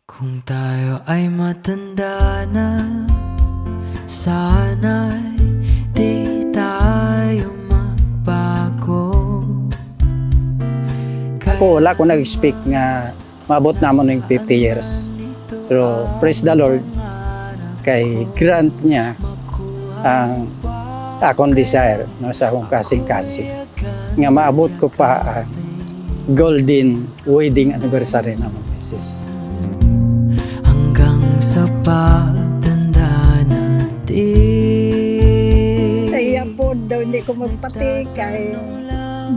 Kung tayo ay matanda na, sana'y di tayo magbago. Ako, wala ko nag-expect nga maabot naman ng 50 years. Pero praise the Lord, kay grant niya ang akong desire no, sa akong kasing-kasing. Nga maabot ko pa ang golden wedding anniversary naman, Mrs. Hanggang sa pagtanda natin. Sa iya po daw hindi ko magpati kay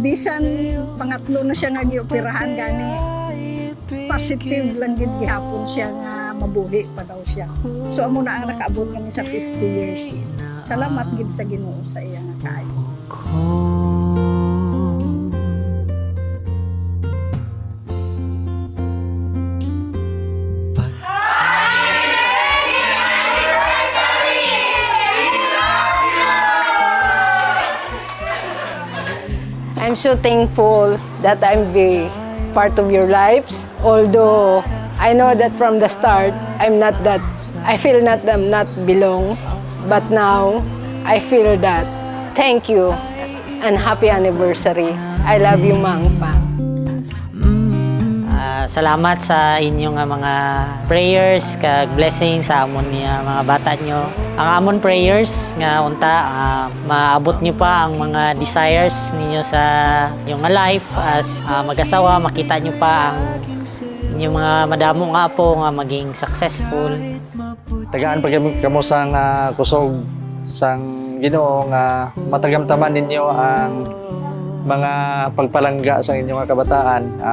bisan pangatlo na siya nag-ioperahan gani positive lang gid gihapon siya nga mabuhi pa daw siya. So amo na ang nakaabot kami sa 50 years. Salamat gid sa Ginoo sa iya nga kaayo. I'm so thankful that I'm be part of your lives. Although I know that from the start, I feel that I'm not belong. But now, I feel that. Thank you and happy anniversary. I love you, Mang Pang. Salamat sa inyong mga prayers, kag blessings sa amon niya mga bata nyo. Ang amon prayers nga unta maabot nyo pa ang mga desires ninyo sa inyong life as mag-asawa, makita nyo pa ang inyong mga madamo nga po nga maging successful. Tagaan pa kamo sang kusog sang Ginoo nga matagamtaman ninyo ang mga pagpalangga sa inyong kabataan.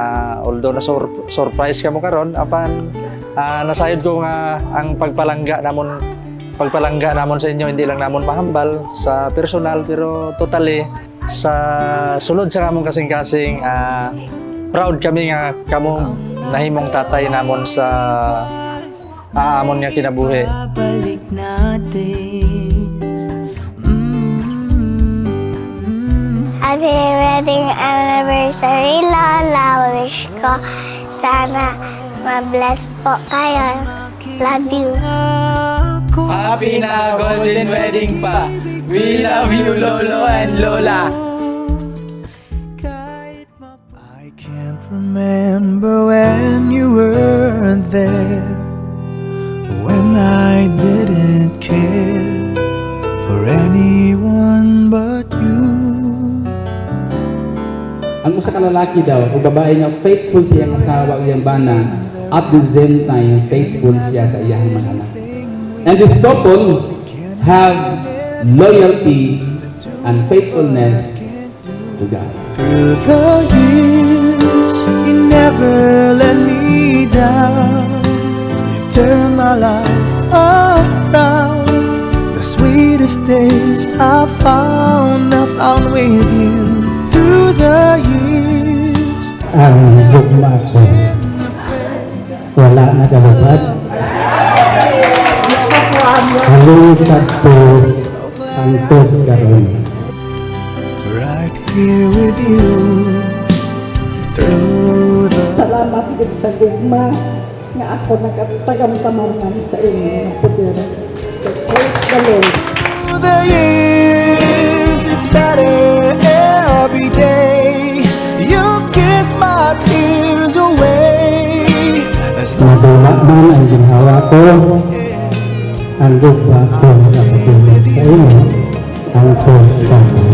Although na surprise kamo karon apan nasayod ko nga ang pagpalangga namon sa inyo hindi lang namon mahambal sa personal pero totally sa sulod sa kamong kasing-kasing proud kami nga kamo nahimong tatay namon sa amon nga kinabuhi. Balik natin. Happy wedding anniversary, Lola. Wish ko sana ma-bless po kayo. Love you. Happy na golden wedding pa. We love you, Lolo and Lola. I can't remember when you weren't there, when I didn't care for anyone but you. Ang usa ka lalaki daw o babae nga faithful siya ang asawa o iyang bana at the same time faithful siya sa iyang mga anak. And this couple have loyalty and faithfulness to God. Through the years, you never let me down. You've turned my life around. The sweetest days I found with you. Through the years, Ang gugma ko wala na kalabad. Halusad ko ang tos karon. right here with you. Through the Salamat gid sa gugma nga ako nakatagamtamanan sa inyo ng poder. So praise the Lord. Through the years, it's better every day. You've kissed my tears away. As long Madula man ang ginhawa ko, ang gugma ko na patulog sa inyo, ang tos karon.